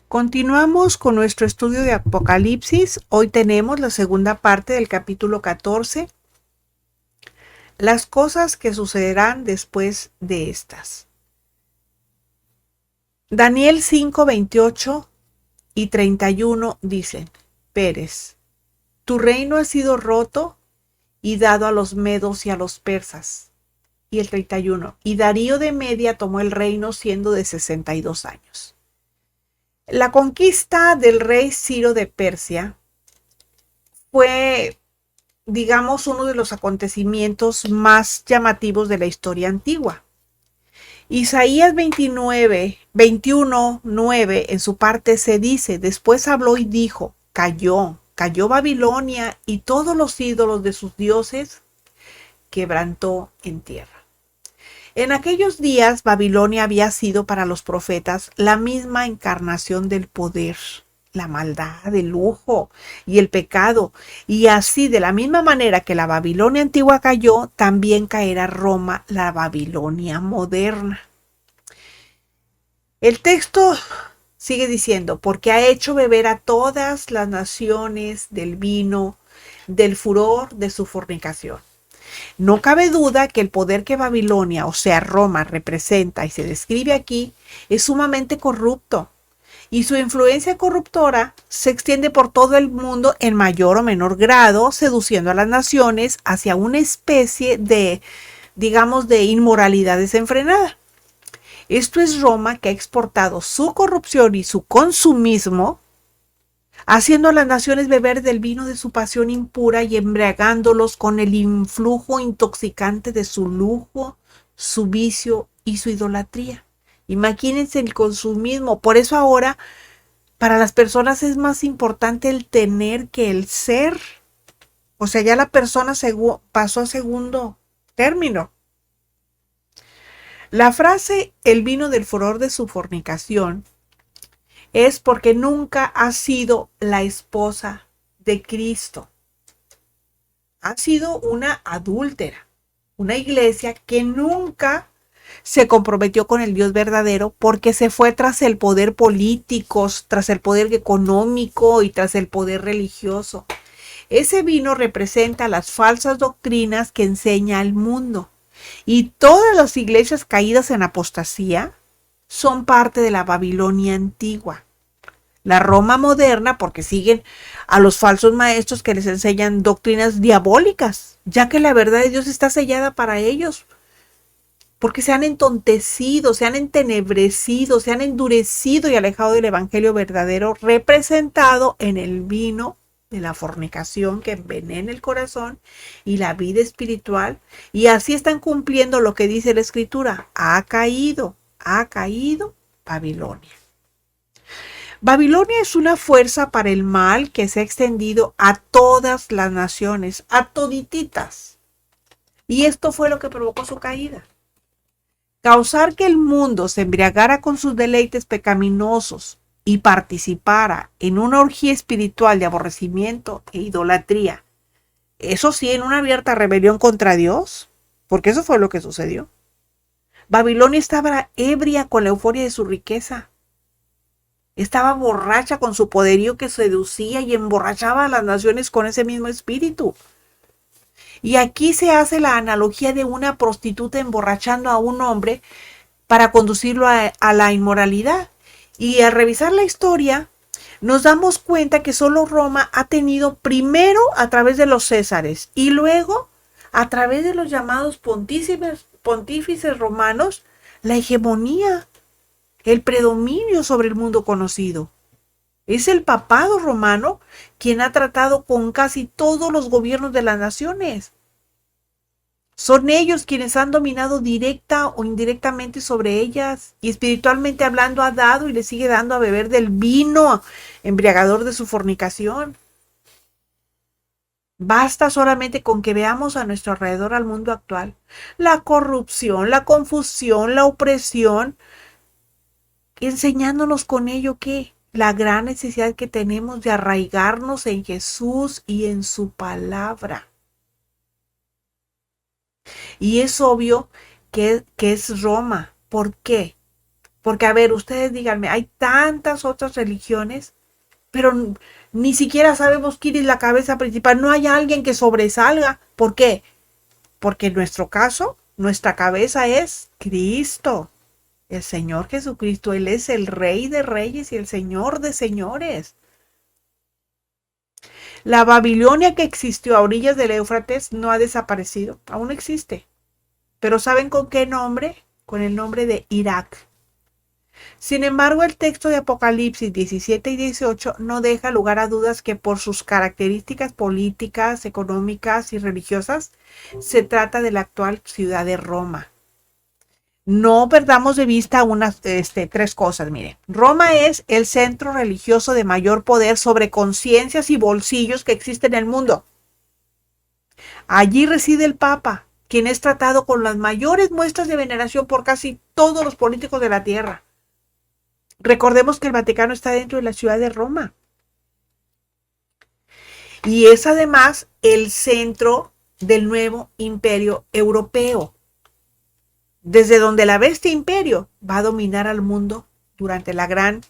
Continuamos con nuestro estudio de Apocalipsis. Hoy tenemos la segunda parte del capítulo 14, las cosas que sucederán después de estas. Daniel 5, 28 y 31 dicen: Pérez, tu reino ha sido roto y dado a los medos y a los persas. Y el 31, y Darío de Media tomó el reino siendo de 62 años. La conquista del rey Ciro de Persia fue, digamos, uno de los acontecimientos más llamativos de la historia antigua. Isaías 21:9 en su parte se dice: después habló y dijo, cayó Babilonia y todos los ídolos de sus dioses quebrantó en tierra. En aquellos días Babilonia había sido para los profetas la misma encarnación del poder, la maldad, el lujo y el pecado. Y así, de la misma manera que la Babilonia antigua cayó, también caerá Roma, la Babilonia moderna. El texto sigue diciendo: porque ha hecho beber a todas las naciones del vino, del furor de su fornicación. No cabe duda que el poder que Babilonia, o sea Roma, representa y se describe aquí es sumamente corrupto, y su influencia corruptora se extiende por todo el mundo en mayor o menor grado, seduciendo a las naciones hacia una especie de, digamos, de inmoralidad desenfrenada. Esto es Roma, que ha exportado su corrupción y su consumismo, haciendo a las naciones beber del vino de su pasión impura y embriagándolos con el influjo intoxicante de su lujo, su vicio y su idolatría. Imagínense el consumismo. Por eso ahora para las personas es más importante el tener que el ser. O sea, ya la persona pasó a segundo término. La frase "el vino del furor de su fornicación" es porque nunca ha sido la esposa de Cristo. Ha sido una adúltera, una iglesia que nunca se comprometió con el Dios verdadero, porque se fue tras el poder político, tras el poder económico y tras el poder religioso. Ese vino representa las falsas doctrinas que enseña el mundo. Y todas las iglesias caídas en apostasía son parte de la Babilonia antigua. La Roma moderna, porque siguen a los falsos maestros que les enseñan doctrinas diabólicas, ya que la verdad de Dios está sellada para ellos, porque se han entontecido, se han entenebrecido, se han endurecido y alejado del evangelio verdadero, representado en el vino de la fornicación que envenena el corazón y la vida espiritual, y así están cumpliendo lo que dice la Escritura: ha caído Babilonia. Babilonia es una fuerza para el mal que se ha extendido a todas las naciones, a todititas. Y esto fue lo que provocó su caída. Causar que el mundo se embriagara con sus deleites pecaminosos y participara en una orgía espiritual de aborrecimiento e idolatría. Eso sí, en una abierta rebelión contra Dios, porque eso fue lo que sucedió. Babilonia estaba ebria con la euforia de su riqueza. Estaba borracha con su poderío que seducía y emborrachaba a las naciones con ese mismo espíritu. Y aquí se hace la analogía de una prostituta emborrachando a un hombre para conducirlo a la inmoralidad. Y al revisar la historia, nos damos cuenta que solo Roma ha tenido, primero a través de los césares y luego a través de los llamados pontífices romanos, la hegemonía, el predominio sobre el mundo conocido. Es el papado romano quien ha tratado con casi todos los gobiernos de las naciones. Son ellos quienes han dominado directa o indirectamente sobre ellas, y espiritualmente hablando ha dado y le sigue dando a beber del vino embriagador de su fornicación. Basta solamente con que veamos a nuestro alrededor al mundo actual: la corrupción, la confusión, la opresión, enseñándonos con ello que la gran necesidad que tenemos de arraigarnos en Jesús y en su palabra. Y es obvio que es Roma. ¿Por qué? Porque, a ver, ustedes díganme, hay tantas otras religiones, pero ni siquiera sabemos quién es la cabeza principal. No hay alguien que sobresalga. ¿Por qué? Porque en nuestro caso, nuestra cabeza es Cristo, el Señor Jesucristo. Él es el Rey de Reyes y el Señor de Señores. La Babilonia que existió a orillas del Éufrates no ha desaparecido, aún existe. Pero ¿saben con qué nombre? Con el nombre de Irak. Sin embargo, el texto de Apocalipsis 17 y 18 no deja lugar a dudas que por sus características políticas, económicas y religiosas, se trata de la actual ciudad de Roma. No perdamos de vista tres cosas, miren. Roma es el centro religioso de mayor poder sobre conciencias y bolsillos que existe en el mundo. Allí reside el Papa, quien es tratado con las mayores muestras de veneración por casi todos los políticos de la tierra. Recordemos que el Vaticano está dentro de la ciudad de Roma. Y es además el centro del nuevo imperio europeo, desde donde la bestia imperio va a dominar al mundo durante la gran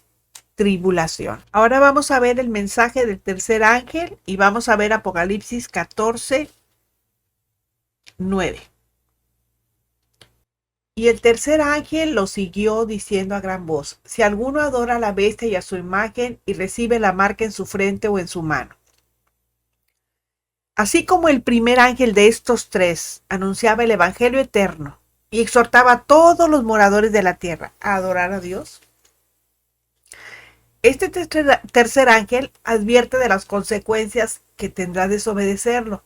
tribulación. Ahora vamos a ver el mensaje del tercer ángel y vamos a ver Apocalipsis 14, 9. Y el tercer ángel lo siguió diciendo a gran voz: si alguno adora a la bestia y a su imagen y recibe la marca en su frente o en su mano. Así como el primer ángel de estos tres anunciaba el evangelio eterno y exhortaba a todos los moradores de la tierra a adorar a Dios, este tercer ángel advierte de las consecuencias que tendrá desobedecerlo,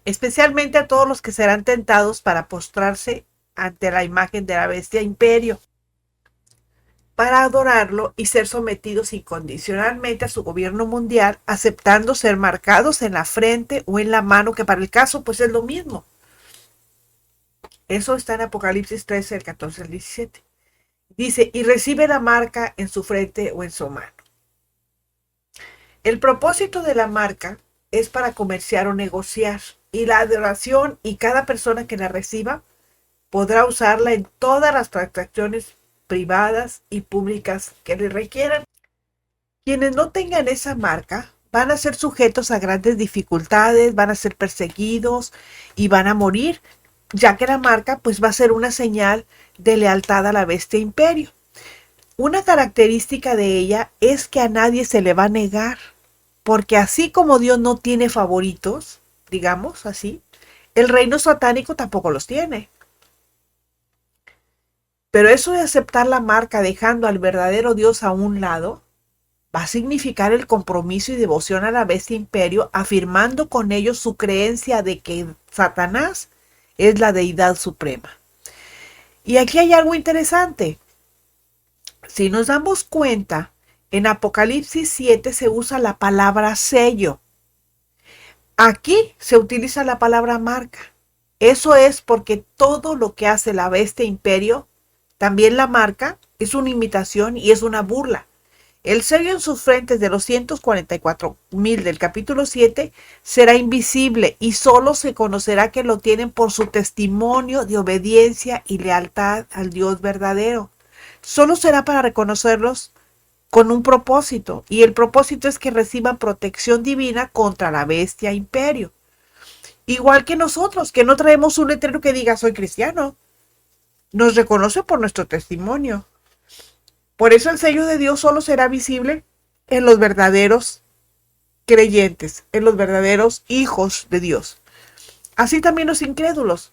especialmente a todos los que serán tentados para postrarse ante la imagen de la bestia imperio, para adorarlo y ser sometidos incondicionalmente a su gobierno mundial, aceptando ser marcados en la frente o en la mano, que para el caso pues es lo mismo. Eso está en Apocalipsis 13, el 14 al 17. Dice, y recibe la marca en su frente o en su mano. El propósito de la marca es para comerciar o negociar, y la adoración y cada persona que la reciba podrá usarla en todas las transacciones privadas y públicas que le requieran. Quienes no tengan esa marca van a ser sujetos a grandes dificultades, van a ser perseguidos y van a morir, ya que la marca pues va a ser una señal de lealtad a la bestia imperio. Una característica de ella es que a nadie se le va a negar, porque así como Dios no tiene favoritos, digamos así, el reino satánico tampoco los tiene. Pero eso de aceptar la marca dejando al verdadero Dios a un lado, va a significar el compromiso y devoción a la bestia imperio, afirmando con ello su creencia de que Satanás es la deidad suprema. Y aquí hay algo interesante. Si nos damos cuenta, en Apocalipsis 7 se usa la palabra sello. Aquí se utiliza la palabra marca. Eso es porque todo lo que hace la bestia imperio, también la marca, es una imitación y es una burla. El sello en sus frentes de los 144,000 del capítulo 7 será invisible y solo se conocerá que lo tienen por su testimonio de obediencia y lealtad al Dios verdadero. Solo será para reconocerlos con un propósito, y el propósito es que reciban protección divina contra la bestia imperio. Igual que nosotros, que no traemos un letrero que diga soy cristiano. Nos reconoce por nuestro testimonio. Por eso el sello de Dios solo será visible en los verdaderos creyentes, en los verdaderos hijos de Dios. Así también los incrédulos.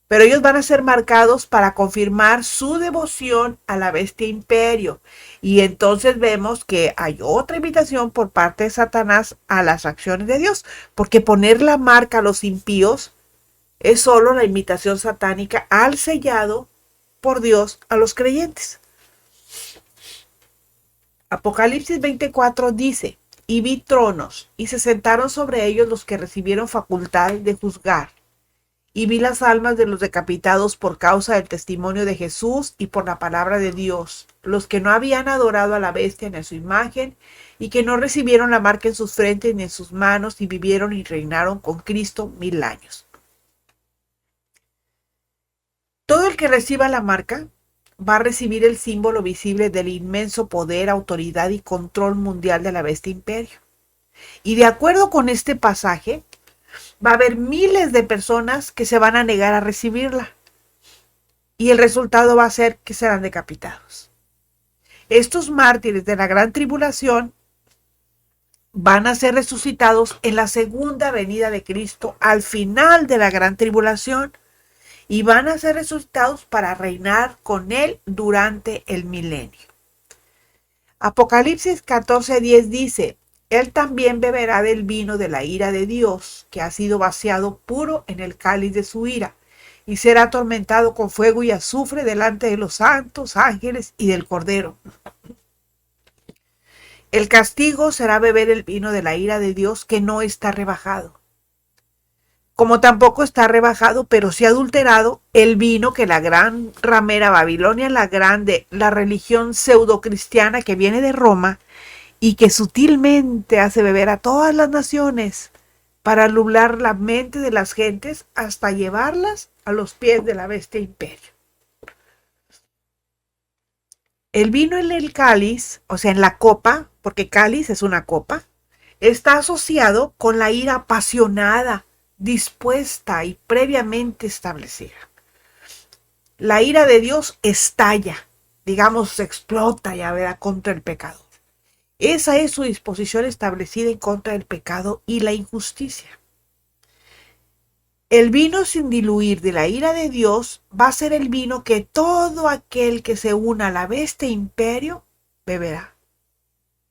Pero ellos van a ser marcados para confirmar su devoción a la bestia imperio. Y entonces vemos que hay otra invitación por parte de Satanás a las acciones de Dios. Porque poner la marca a los impíos es solo la invitación satánica al sellado por Dios a los creyentes. Apocalipsis 24 dice, y vi tronos, y se sentaron sobre ellos los que recibieron facultad de juzgar. Y vi las almas de los decapitados por causa del testimonio de Jesús y por la palabra de Dios, los que no habían adorado a la bestia ni a su imagen, y que no recibieron la marca en sus frentes ni en sus manos, y vivieron y reinaron con Cristo 1000 años. Todo el que reciba la marca va a recibir el símbolo visible del inmenso poder, autoridad y control mundial de la bestia imperio. Y de acuerdo con este pasaje, va a haber miles de personas que se van a negar a recibirla. Y el resultado va a ser que serán decapitados. Estos mártires de la gran tribulación van a ser resucitados en la segunda venida de Cristo al final de la gran tribulación y van a ser resucitados para reinar con Él durante el milenio. Apocalipsis 14:10 dice: Él también beberá del vino de la ira de Dios, que ha sido vaciado puro en el cáliz de su ira, y será atormentado con fuego y azufre delante de los santos ángeles y del Cordero. El castigo será beber el vino de la ira de Dios, que no está rebajado. Como tampoco está rebajado, pero sí adulterado, el vino que la gran ramera Babilonia la Grande, la religión pseudocristiana que viene de Roma y que sutilmente hace beber a todas las naciones para nublar la mente de las gentes hasta llevarlas a los pies de la bestia imperio. El vino en el cáliz, o sea, en la copa, porque cáliz es una copa, está asociado con la ira apasionada, dispuesta y previamente establecida. La ira de Dios estalla, digamos, explota ya, ¿verdad?, contra el pecador. Esa es su disposición establecida en contra del pecado y la injusticia. El vino sin diluir de la ira de Dios va a ser el vino que todo aquel que se una a la bestia imperio beberá,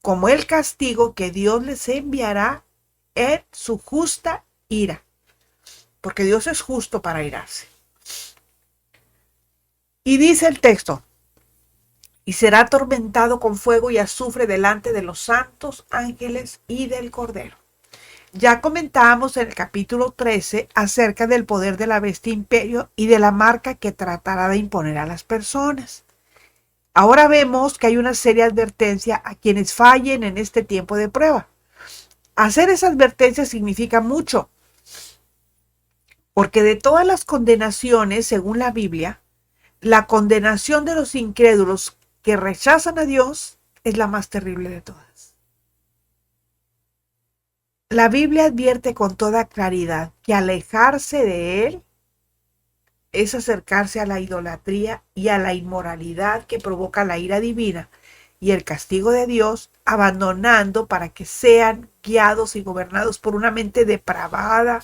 como el castigo que Dios les enviará en su justa ira, porque Dios es justo para irarse. Y dice el texto: y será atormentado con fuego y azufre delante de los santos ángeles y del Cordero. Ya comentábamos en el capítulo 13 acerca del poder de la bestia imperio y de la marca que tratará de imponer a las personas. Ahora vemos que hay una seria advertencia a quienes fallen en este tiempo de prueba. Hacer esa advertencia significa mucho, porque de todas las condenaciones, según la Biblia, la condenación de los incrédulos que rechazan a Dios es la más terrible de todas. La Biblia advierte con toda claridad que alejarse de Él es acercarse a la idolatría y a la inmoralidad que provoca la ira divina y el castigo de Dios, abandonando para que sean guiados y gobernados por una mente depravada,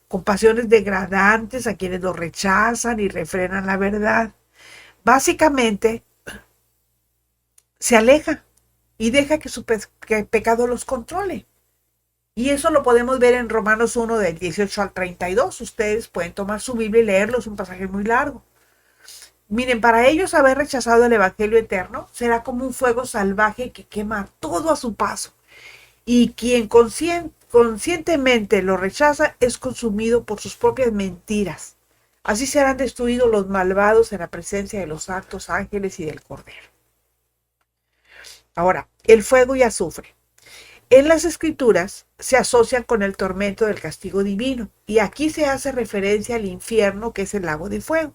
con pasiones degradantes a quienes lo rechazan y refrenan la verdad. Básicamente, se aleja y deja que su pecado los controle. Y eso lo podemos ver en Romanos 1 del 18 al 32. Ustedes pueden tomar su Biblia y leerlo, es un pasaje muy largo. Miren, para ellos haber rechazado el Evangelio eterno será como un fuego salvaje que quema todo a su paso. Y quien conscientemente lo rechaza es consumido por sus propias mentiras. Así serán destruidos los malvados en la presencia de los santos ángeles y del Cordero. Ahora, el fuego y azufre. En las Escrituras se asocian con el tormento del castigo divino, y aquí se hace referencia al infierno, que es el lago de fuego.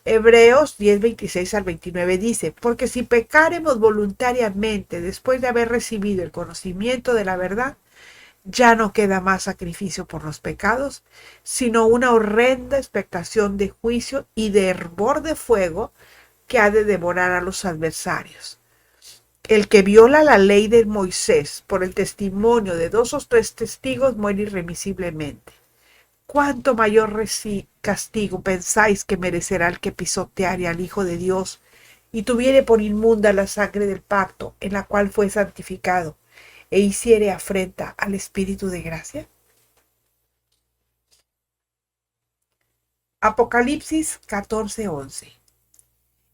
Hebreos 10, 26 al 29 dice: porque si pecaremos voluntariamente después de haber recibido el conocimiento de la verdad, ya no queda más sacrificio por los pecados, sino una horrenda expectación de juicio y de hervor de fuego que ha de devorar a los adversarios. El que viola la ley de Moisés por el testimonio de 2 o 3 testigos muere irremisiblemente. ¿Cuánto mayor castigo pensáis que merecerá el que pisoteare al Hijo de Dios y tuviere por inmunda la sangre del pacto en la cual fue santificado e hiciere afrenta al Espíritu de gracia? Apocalipsis 14:11.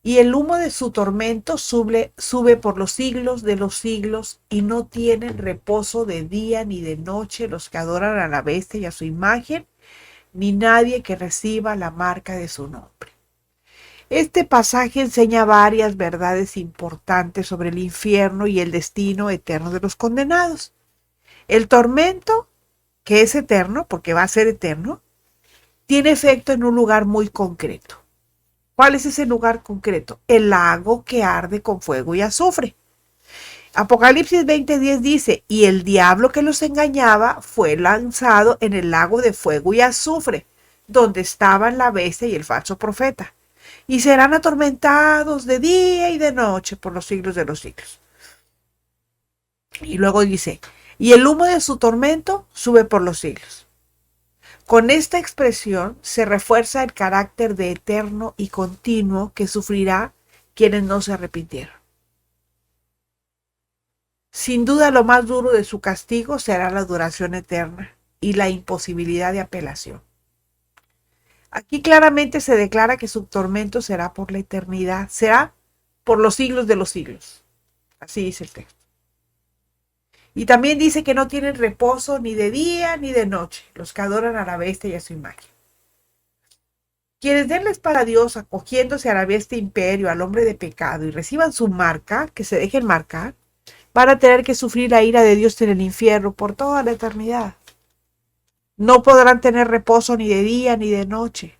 Y el humo de su tormento sube por los siglos de los siglos, y no tienen reposo de día ni de noche los que adoran a la bestia y a su imagen, ni nadie que reciba la marca de su nombre. Este pasaje enseña varias verdades importantes sobre el infierno y el destino eterno de los condenados. El tormento, que es eterno, porque va a ser eterno, tiene efecto en un lugar muy concreto. ¿Cuál es ese lugar concreto? El lago que arde con fuego y azufre. Apocalipsis 20:10 dice, y el diablo que los engañaba fue lanzado en el lago de fuego y azufre, donde estaban la bestia y el falso profeta, y serán atormentados de día y de noche por los siglos de los siglos. Y luego dice, y el humo de su tormento sube por los siglos. Con esta expresión se refuerza el carácter de eterno y continuo que sufrirá quienes no se arrepintieron. Sin duda lo más duro de su castigo será la duración eterna y la imposibilidad de apelación. Aquí claramente se declara que su tormento será por la eternidad, será por los siglos de los siglos. Así dice el texto. Y también dice que no tienen reposo ni de día ni de noche, los que adoran a la bestia y a su imagen. Quienes den la espalda a Dios acogiéndose a la bestia imperio, al hombre de pecado y reciban su marca, que se dejen marcar, van a tener que sufrir la ira de Dios en el infierno por toda la eternidad. No podrán tener reposo ni de día ni de noche.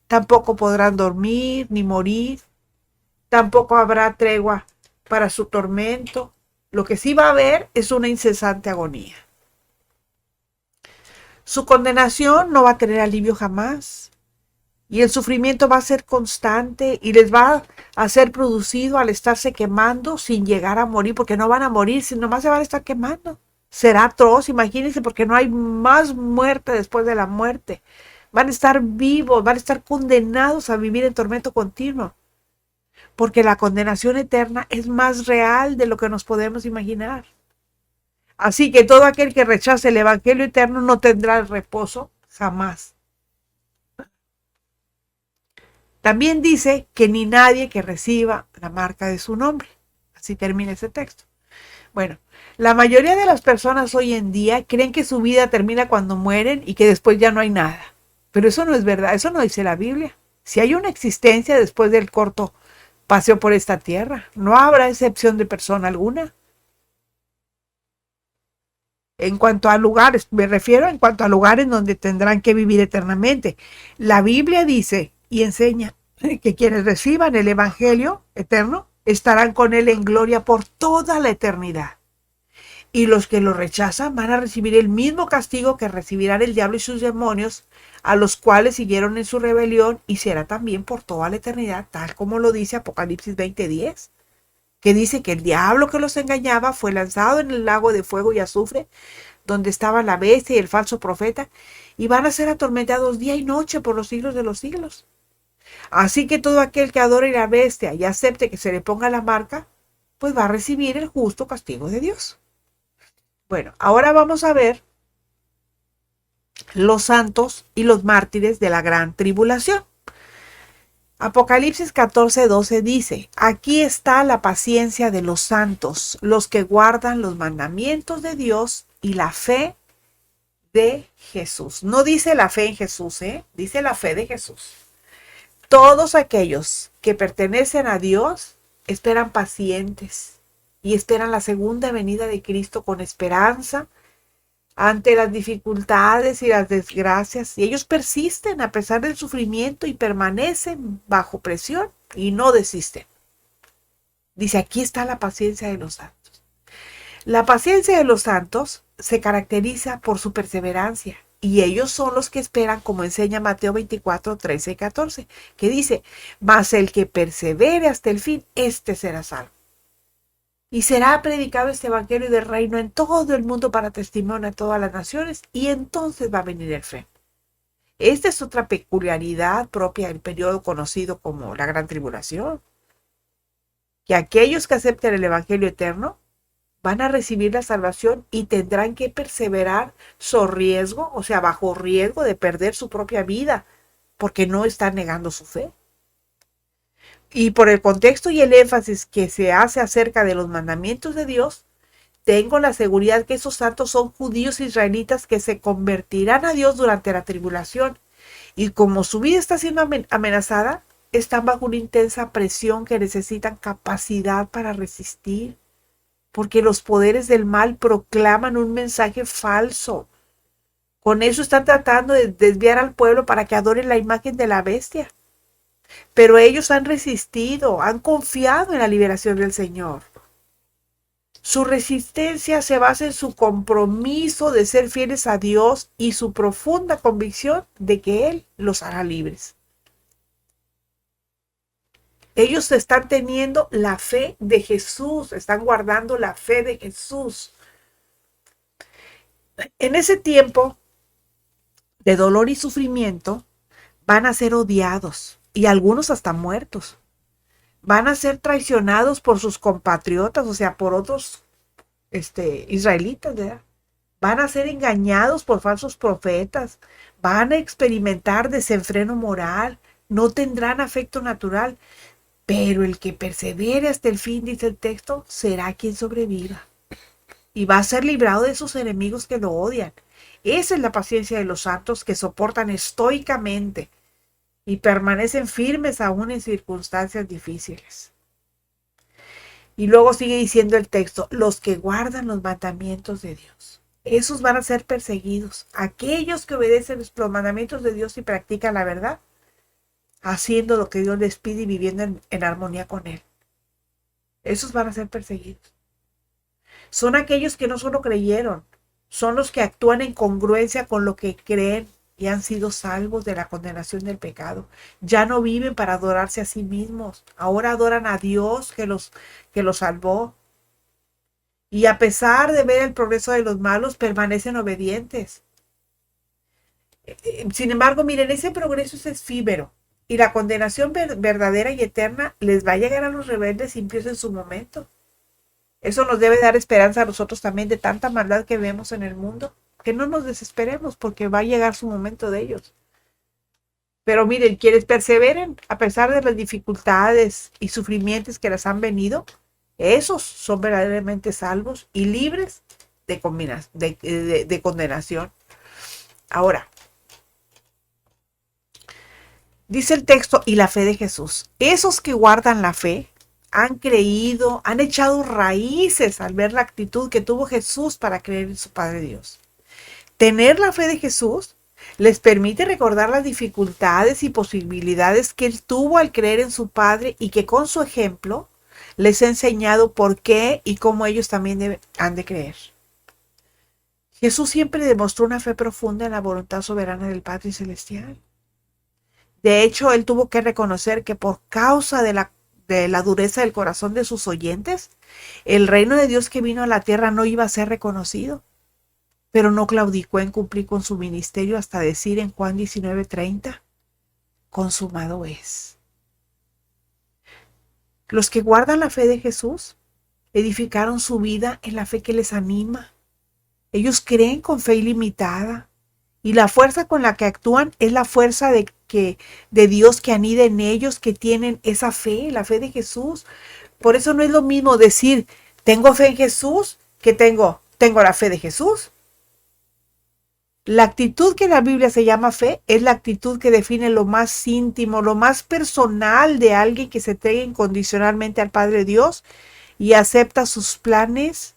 Tampoco podrán dormir ni morir. Tampoco habrá tregua para su tormento. Lo que sí va a haber es una incesante agonía. Su condenación no va a tener alivio jamás. Y el sufrimiento va a ser constante y les va a ser producido al estarse quemando sin llegar a morir, porque no van a morir, sino nomás se van a estar quemando. Será atroz, imagínense, porque no hay más muerte después de la muerte. Van a estar vivos, van a estar condenados a vivir en tormento continuo, porque la condenación eterna es más real de lo que nos podemos imaginar. Así que todo aquel que rechace el evangelio eterno no tendrá reposo jamás. También dice que ni nadie que reciba la marca de su nombre. Así termina ese texto. Bueno, la mayoría de las personas hoy en día creen que su vida termina cuando mueren y que después ya no hay nada. Pero eso no es verdad, eso no dice la Biblia. Si hay una existencia después del corto paseo por esta tierra, no habrá excepción de persona alguna. En cuanto a lugares, me refiero en cuanto a lugares donde tendrán que vivir eternamente. La Biblia dice y enseña que quienes reciban el evangelio eterno estarán con él en gloria por toda la eternidad. Y los que lo rechazan van a recibir el mismo castigo que recibirán el diablo y sus demonios, a los cuales siguieron en su rebelión, y será también por toda la eternidad, tal como lo dice Apocalipsis 20:10, que dice que el diablo que los engañaba fue lanzado en el lago de fuego y azufre, donde estaba la bestia y el falso profeta, y van a ser atormentados día y noche por los siglos de los siglos. Así que todo aquel que adore a la bestia y acepte que se le ponga la marca, pues va a recibir el justo castigo de Dios. Bueno, ahora vamos a ver los santos y los mártires de la gran tribulación. Apocalipsis 14:12 dice, aquí está la paciencia de los santos, los que guardan los mandamientos de Dios y la fe de Jesús. No dice la fe en Jesús, dice la fe de Jesús. Todos aquellos que pertenecen a Dios esperan pacientes y esperan la segunda venida de Cristo con esperanza ante las dificultades y las desgracias. Y ellos persisten a pesar del sufrimiento y permanecen bajo presión y no desisten. Dice, aquí está la paciencia de los santos. La paciencia de los santos se caracteriza por su perseverancia. Y ellos son los que esperan, como enseña Mateo 24:13 y 14, que dice, mas el que persevere hasta el fin, éste será salvo. Y será predicado este evangelio del reino en todo el mundo para testimonio a todas las naciones, y entonces va a venir el fin. Esta es otra peculiaridad propia del periodo conocido como la Gran Tribulación, que aquellos que acepten el evangelio eterno van a recibir la salvación y tendrán que perseverar sobre riesgo, o sea, bajo riesgo de perder su propia vida, porque no están negando su fe. Y por el contexto y el énfasis que se hace acerca de los mandamientos de Dios, tengo la seguridad que esos santos son judíos israelitas que se convertirán a Dios durante la tribulación. Y como su vida está siendo amenazada, están bajo una intensa presión que necesitan capacidad para resistir, porque los poderes del mal proclaman un mensaje falso. Con eso están tratando de desviar al pueblo para que adoren la imagen de la bestia. pero ellos han resistido, han confiado en la liberación del Señor. Su resistencia se basa en su compromiso de ser fieles a Dios y su profunda convicción de que Él los hará libres. Ellos están teniendo la fe de Jesús, están guardando la fe de Jesús. En ese tiempo de dolor y sufrimiento, van a ser odiados y algunos hasta muertos. Van a ser traicionados por sus compatriotas, o sea, por otros israelitas, ¿verdad? Van a ser engañados por falsos profetas, van a experimentar desenfreno moral, no tendrán afecto natural, pero el que persevere hasta el fin, dice el texto, será quien sobreviva. Y va a ser librado de sus enemigos que lo odian. Esa es la paciencia de los santos que soportan estoicamente y permanecen firmes aún en circunstancias difíciles. Y luego sigue diciendo el texto, los que guardan los mandamientos de Dios. Esos van a ser perseguidos. Aquellos que obedecen los mandamientos de Dios y practican la verdad, haciendo lo que Dios les pide y viviendo en armonía con Él. Esos van a ser perseguidos. Son aquellos que no solo creyeron, son los que actúan en congruencia con lo que creen y han sido salvos de la condenación del pecado. Ya no viven para adorarse a sí mismos, ahora adoran a Dios que los salvó. Y a pesar de ver el progreso de los malos, permanecen obedientes. Sin embargo, miren, ese progreso es efímero y la condenación verdadera y eterna les va a llegar a los rebeldes impíos en su momento. Eso nos debe dar esperanza a nosotros también de tanta maldad que vemos en el mundo, que no nos desesperemos porque va a llegar su momento de ellos. Pero miren, quienes perseveren a pesar de las dificultades y sufrimientos que les han venido, esos son verdaderamente salvos y libres de condenación. Ahora, dice el texto, y la fe de Jesús. Esos que guardan la fe han creído, han echado raíces al ver la actitud que tuvo Jesús para creer en su Padre Dios. Tener la fe de Jesús les permite recordar las dificultades y posibilidades que Él tuvo al creer en su Padre y que con su ejemplo les ha enseñado por qué y cómo ellos también han de creer. Jesús siempre demostró una fe profunda en la voluntad soberana del Padre Celestial. De hecho, Él tuvo que reconocer que por causa de la dureza del corazón de sus oyentes, el reino de Dios que vino a la tierra no iba a ser reconocido. Pero no claudicó en cumplir con su ministerio hasta decir en Juan 19:30, consumado es. Los que guardan la fe de Jesús edificaron su vida en la fe que les anima. Ellos creen con fe ilimitada y la fuerza con la que actúan es la fuerza de Dios que anida en ellos, que tienen esa fe, la fe de Jesús. Por eso no es lo mismo decir, tengo fe en Jesús, que tengo la fe de Jesús. La actitud que en la Biblia se llama fe es la actitud que define lo más íntimo, lo más personal de alguien que se entrega incondicionalmente al Padre Dios y acepta sus planes,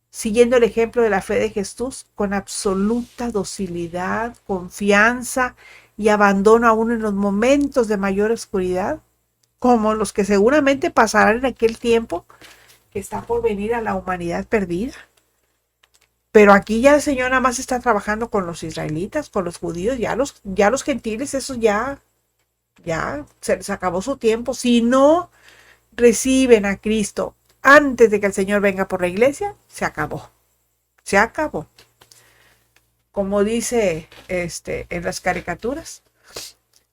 siguiendo el ejemplo de la fe de Jesús con absoluta docilidad, confianza y abandono aún en los momentos de mayor oscuridad, como los que seguramente pasarán en aquel tiempo que está por venir a la humanidad perdida. Pero aquí ya el Señor nada más está trabajando con los israelitas, con los judíos, ya los gentiles, eso ya se les acabó su tiempo. Si no reciben a Cristo antes de que el Señor venga por la iglesia, se acabó. Se acabó. Como dice en las caricaturas.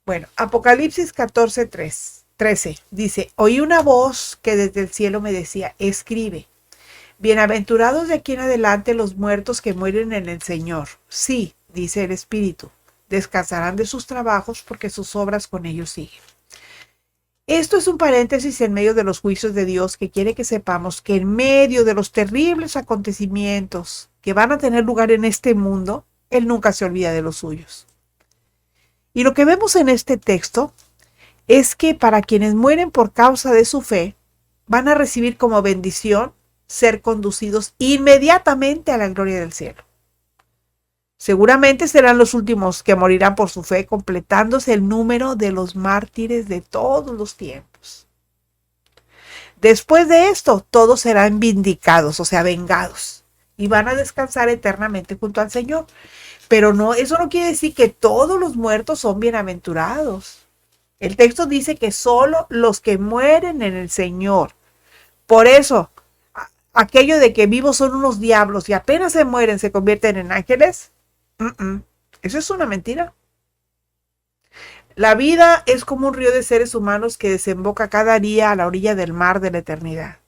Bueno, Apocalipsis 14:13 dice, oí una voz que desde el cielo me decía, escribe. Bienaventurados de aquí en adelante los muertos que mueren en el Señor. Sí, dice el Espíritu, descansarán de sus trabajos porque sus obras con ellos siguen. Esto es un paréntesis en medio de los juicios de Dios que quiere que sepamos que en medio de los terribles acontecimientos que van a tener lugar en este mundo, Él nunca se olvida de los suyos. Y lo que vemos en este texto es que para quienes mueren por causa de su fe, van a recibir como bendición ser conducidos inmediatamente a la gloria del cielo. Seguramente serán los últimos que morirán por su fe, completándose el número de los mártires de todos los tiempos. Después de esto, todos serán vindicados, o sea, vengados, y van a descansar eternamente junto al Señor. Pero no, eso no quiere decir que todos los muertos son bienaventurados. El texto dice que solo los que mueren en el Señor. Por eso, aquello de que vivos son unos diablos y apenas se mueren se convierten en ángeles, eso es una mentira. La vida es como un río de seres humanos que desemboca cada día a la orilla del mar de la eternidad.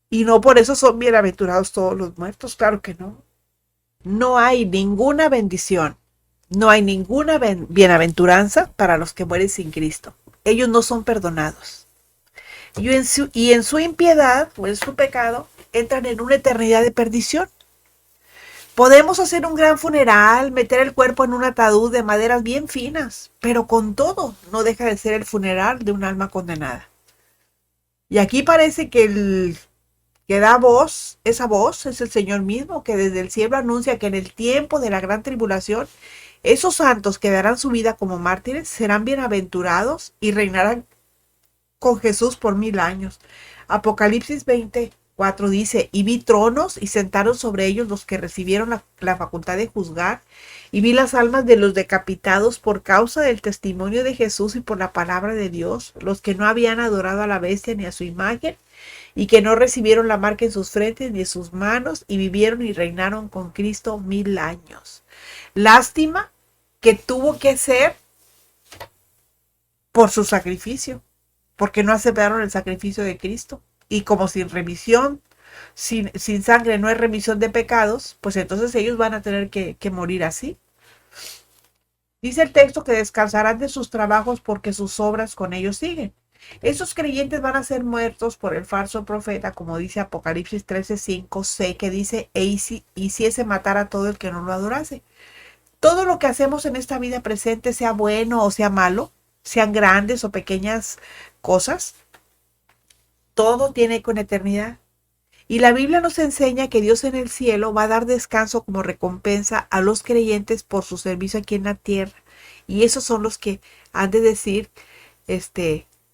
Y no por eso son bienaventurados todos los muertos, claro que no. No hay ninguna bendición, no hay ninguna bienaventuranza para los que mueren sin Cristo. Ellos no son perdonados. Y en su impiedad o en su pecado entran en una eternidad de perdición. Podemos hacer un gran funeral, meter el cuerpo en un ataúd de maderas bien finas, pero con todo no deja de ser el funeral de un alma condenada. Y aquí parece que el que da voz, esa voz es el Señor mismo, que desde el cielo anuncia que en el tiempo de la gran tribulación, esos santos que darán su vida como mártires serán bienaventurados y reinarán con Jesús por 1000 años. Apocalipsis 20:4 dice, y vi tronos y sentaron sobre ellos los que recibieron la facultad de juzgar, y vi las almas de los decapitados por causa del testimonio de Jesús y por la palabra de Dios, los que no habían adorado a la bestia ni a su imagen, y que no recibieron la marca en sus frentes ni en sus manos, y vivieron y reinaron con Cristo 1000 años. Lástima que tuvo que ser por su sacrificio, porque no aceptaron el sacrificio de Cristo. Y como sin remisión, sin sangre no hay remisión de pecados, pues entonces ellos van a tener que morir así. Dice el texto que descansarán de sus trabajos porque sus obras con ellos siguen. Esos creyentes van a ser muertos por el falso profeta, como dice Apocalipsis 13:5c, que dice, y si hiciese matar a todo el que no lo adorase. Todo lo que hacemos en esta vida presente, sea bueno o sea malo, sean grandes o pequeñas cosas, todo tiene con eternidad. Y la Biblia nos enseña que Dios en el cielo va a dar descanso como recompensa a los creyentes por su servicio aquí en la tierra. Y esos son los que han de decir,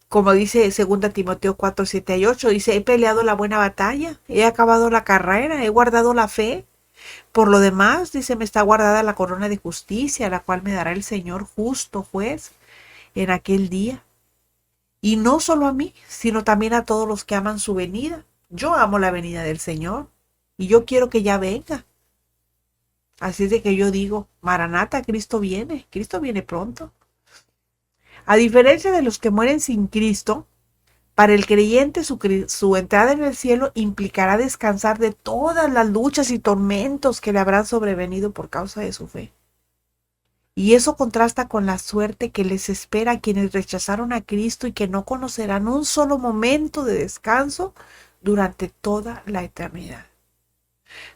como dice 2 Timoteo 4:7-8, dice, he peleado la buena batalla, he acabado la carrera, he guardado la fe. Por lo demás, dice, me está guardada la corona de justicia, la cual me dará el Señor justo juez en aquel día. Y no solo a mí, sino también a todos los que aman su venida. Yo amo la venida del Señor y yo quiero que ya venga. Así es de que yo digo, Maranata, Cristo viene pronto. A diferencia de los que mueren sin Cristo, para el creyente su entrada en el cielo implicará descansar de todas las luchas y tormentos que le habrán sobrevenido por causa de su fe. Y eso contrasta con la suerte que les espera a quienes rechazaron a Cristo y que no conocerán un solo momento de descanso durante toda la eternidad.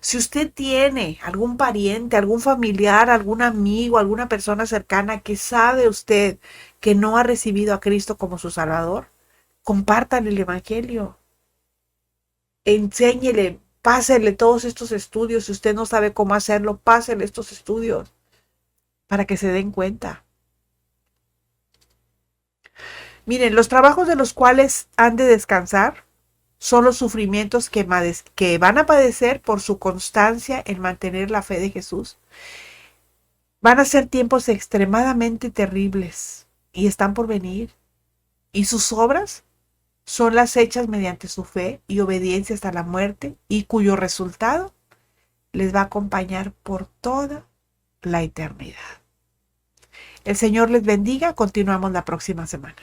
Si usted tiene algún pariente, algún familiar, algún amigo, alguna persona cercana que sabe usted que no ha recibido a Cristo como su Salvador, compártale el Evangelio. Enséñele, pásele todos estos estudios. Si usted no sabe cómo hacerlo, pásele estos estudios para que se den cuenta. Miren, los trabajos de los cuales han de descansar son los sufrimientos que van a padecer por su constancia en mantener la fe de Jesús. Van a ser tiempos extremadamente terribles y están por venir. Y sus obras son las hechas mediante su fe y obediencia hasta la muerte, y cuyo resultado les va a acompañar por toda la eternidad. El Señor les bendiga. Continuamos la próxima semana.